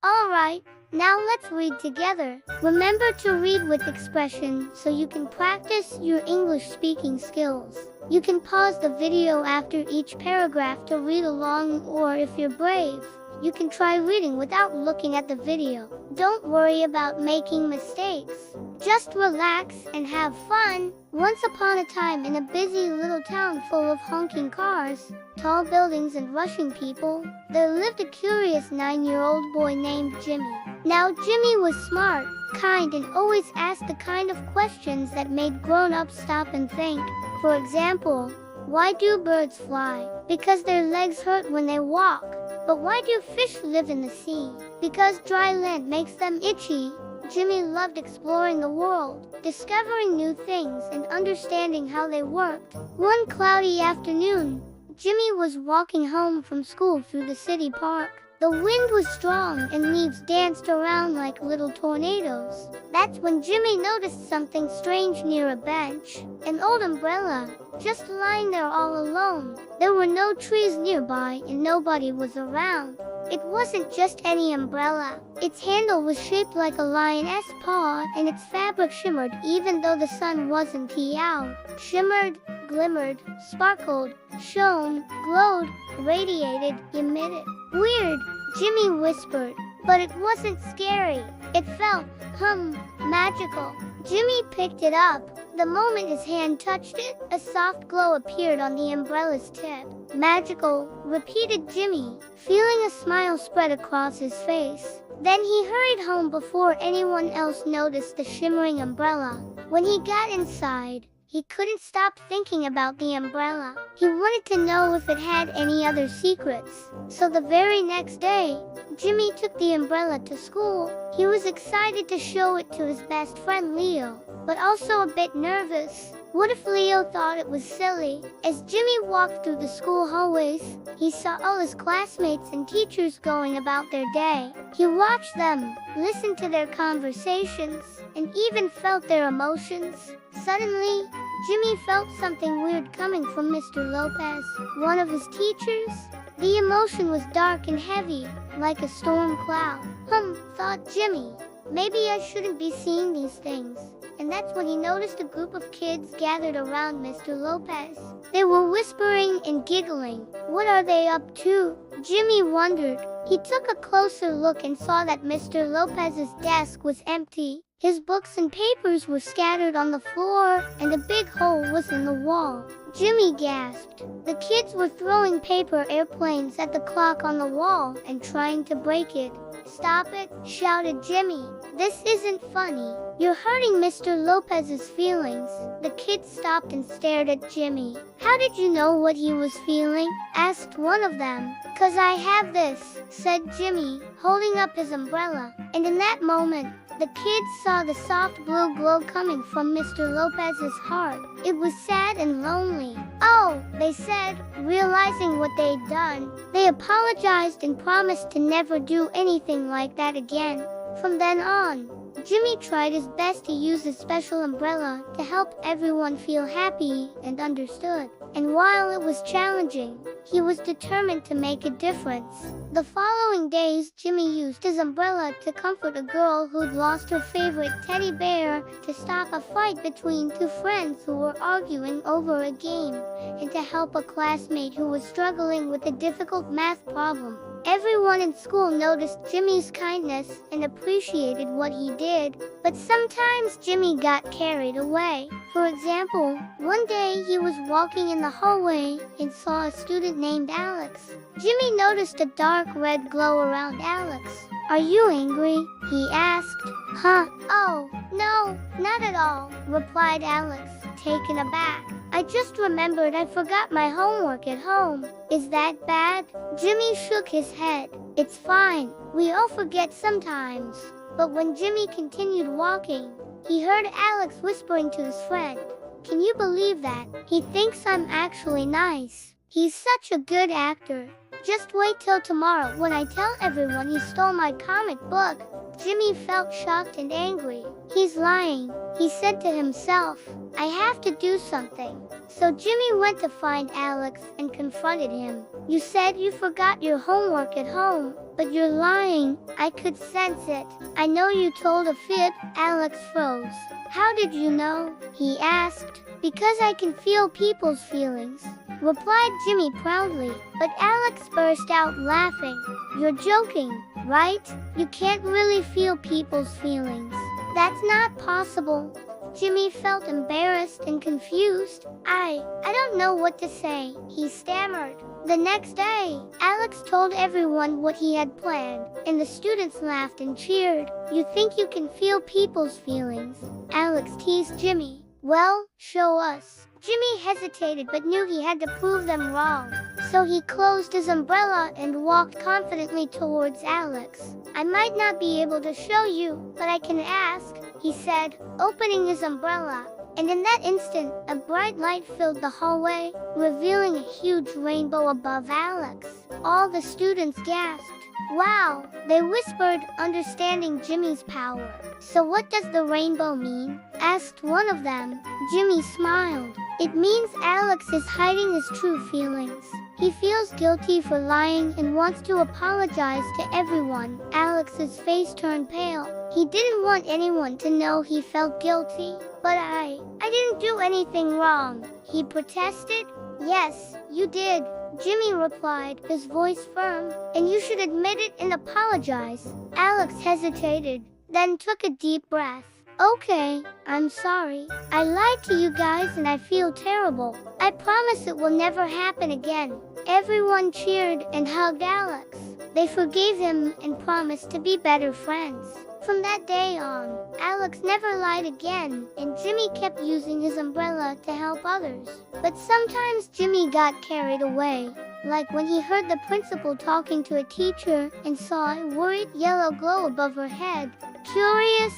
Alright, now let's read together. Remember to read with expression so you can practice your English speaking skills. You can pause the video after each paragraph to read along, or if you're brave, you can try reading without looking at the video. Don't worry about making mistakes. Just relax and have fun. Once upon a time, in a busy little town full of honking cars, tall buildings and rushing people, there lived a curious 9-year-old boy named Jimmy. Now Jimmy was smart, kind, and always asked the kind of questions that made grown-ups stop and think. For example, why do birds fly? Because their legs hurt when they walk. But why do fish live in the sea? Because dry land makes them itchy. Jimmy loved exploring the world, discovering new things and understanding how they worked. One cloudy afternoon, Jimmy was walking home from school through the city park. The wind was strong and leaves danced around like little tornadoes. That's when Jimmy noticed something strange near a bench. An old umbrella, just lying there all alone. There were no trees nearby and nobody was around. It wasn't just any umbrella. Its handle was shaped like a lioness paw, and its fabric shimmered even though the sun wasn't out. Shimmered, glimmered, sparkled, shone, glowed, radiated, emitted. Weird, Jimmy whispered. But it wasn't scary. It felt, magical. Jimmy picked it up. The moment his hand touched it, a soft glow appeared on the umbrella's tip. Magical, repeated Jimmy, feeling a smile spread across his face. Then he hurried home before anyone else noticed the shimmering umbrella. When he got inside, he couldn't stop thinking about the umbrella. He wanted to know if it had any other secrets. So the very next day, Jimmy took the umbrella to school. He was excited to show it to his best friend Leo, but also a bit nervous. What if Leo thought it was silly? As Jimmy walked through the school hallways, he saw all his classmates and teachers going about their day. He watched them, listened to their conversations, and even felt their emotions. Suddenly, Jimmy felt something weird coming from Mr. Lopez, one of his teachers. The emotion was dark and heavy, like a storm cloud. Thought Jimmy. Maybe I shouldn't be seeing these things. And that's when he noticed a group of kids gathered around Mr. Lopez. They were whispering and giggling. What are they up to? Jimmy wondered. He took a closer look and saw that Mr. Lopez's desk was empty. His books and papers were scattered on the floor, and a big hole was in the wall. Jimmy gasped. The kids were throwing paper airplanes at the clock on the wall and trying to break it. Stop it, shouted Jimmy. This isn't funny. You're hurting Mr. Lopez's feelings. The kids stopped and stared at Jimmy. How did you know what he was feeling? Asked one of them. 'Cause I have this, said Jimmy, holding up his umbrella. And in that moment, the kids saw the soft blue glow coming from Mr. Lopez's heart. It was sad and lonely. Oh, they said, realizing what they'd done. They apologized and promised to never do anything like that again. From then on, Jimmy tried his best to use his special umbrella to help everyone feel happy and understood. And while it was challenging, he was determined to make a difference. The following days, Jimmy used his umbrella to comfort a girl who'd lost her favorite teddy bear, to stop a fight between two friends who were arguing over a game, and to help a classmate who was struggling with a difficult math problem. Everyone in school noticed Jimmy's kindness and appreciated what he did, but sometimes Jimmy got carried away. For example, one day he was walking in the hallway and saw a student named Alex. Jimmy noticed a dark red glow around Alex. Are you angry? He asked. Oh, no, not at all, replied Alex, taken aback. I just remembered I forgot my homework at home. Is that bad? Jimmy shook his head. It's fine. We all forget sometimes. But when Jimmy continued walking, he heard Alex whispering to his friend. Can you believe that? He thinks I'm actually nice. He's such a good actor. Just wait till tomorrow when I tell everyone he stole my comic book. Jimmy felt shocked and angry. He's lying, he said to himself. I have to do something. So Jimmy went to find Alex and confronted him. You said you forgot your homework at home, But you're lying. I could sense it. I know you told a fib. Alex froze. How did you know? He asked. Because I can feel people's feelings, replied Jimmy proudly. But Alex burst out laughing. You're joking, right? You can't really feel people's feelings. That's not possible. Jimmy felt embarrassed and confused. I don't know what to say, he stammered. The next day, Alex told everyone what he had planned, and the students laughed and cheered. You think you can feel people's feelings? Alex teased Jimmy. Well, show us. Jimmy hesitated but knew he had to prove them wrong. So he closed his umbrella and walked confidently towards Alex. I might not be able to show you, but I can ask, he said, opening his umbrella. And in that instant, a bright light filled the hallway, revealing a huge rainbow above Alex. All the students gasped. Wow, they whispered, understanding Jimmy's power. So what does the rainbow mean? Asked one of them. Jimmy smiled. It means Alex is hiding his true feelings. He feels guilty for lying and wants to apologize to everyone. Alex's face turned pale. He didn't want anyone to know he felt guilty. But I didn't do anything wrong, he protested. Yes, you did, Jimmy replied, his voice firm. And you should admit it and apologize. Alex hesitated, then took a deep breath. Okay, I'm sorry. I lied to you guys and I feel terrible. I promise it will never happen again. Everyone cheered and hugged Alex. They forgave him and promised to be better friends. From that day on, Alex never lied again, and Jimmy kept using his umbrella to help others. But sometimes Jimmy got carried away, like when he heard the principal talking to a teacher and saw a worried yellow glow above her head. Curious,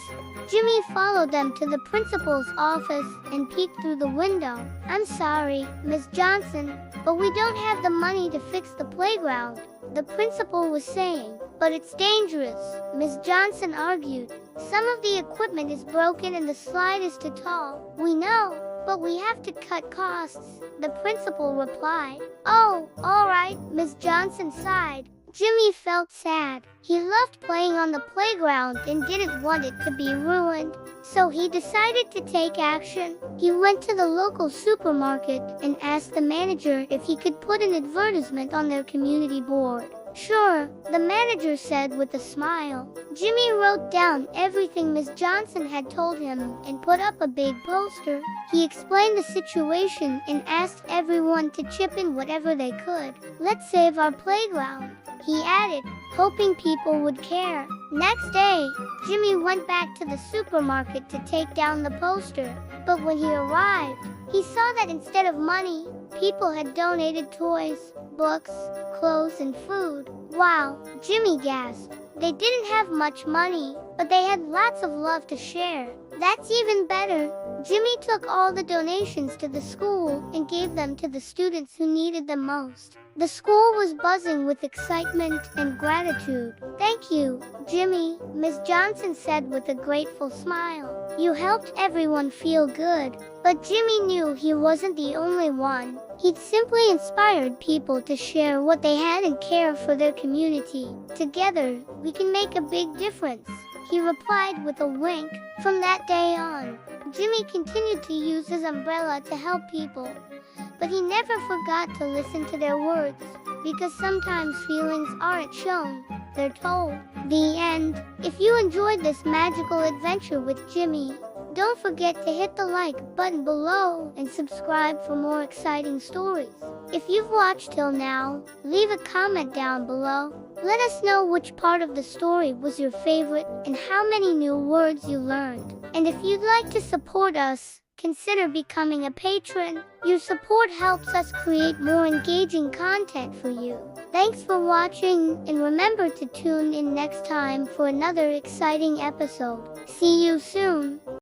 Jimmy followed them to the principal's office and peeked through the window. I'm sorry, Miss Johnson, but we don't have the money to fix the playground, the principal was saying. But it's dangerous, Miss Johnson argued. Some of the equipment is broken and the slide is too tall. We know, but we have to cut costs, the principal replied. Oh, all right, Miss Johnson sighed. Jimmy felt sad. He loved playing on the playground and didn't want it to be ruined. So he decided to take action. He went to the local supermarket and asked the manager if he could put an advertisement on their community board. Sure, the manager said with a smile. Jimmy wrote down everything Miss Johnson had told him and put up a big poster. He explained the situation and asked everyone to chip in whatever they could. Let's save our playground, he added, hoping people would care. Next day, Jimmy went back to the supermarket to take down the poster. But when he arrived, he saw that instead of money, people had donated toys, books, clothes, and food. Wow, Jimmy gasped. They didn't have much money, but they had lots of love to share. That's even better. Jimmy took all the donations to the school and gave them to the students who needed them most. The school was buzzing with excitement and gratitude. Thank you, Jimmy, Miss Johnson said with a grateful smile. You helped everyone feel good. But Jimmy knew he wasn't the only one. He'd simply inspired people to share what they had and care for their community. Together, we can make a big difference, he replied with a wink. From that day on, Jimmy continued to use his umbrella to help people. But he never forgot to listen to their words, because sometimes feelings aren't shown, they're told. The end. If you enjoyed this magical adventure with Jimmy, don't forget to hit the like button below and subscribe for more exciting stories. If you've watched till now, leave a comment down below. Let us know which part of the story was your favorite and how many new words you learned. And if you'd like to support us, consider becoming a patron. Your support helps us create more engaging content for you. Thanks for watching, and remember to tune in next time for another exciting episode. See you soon.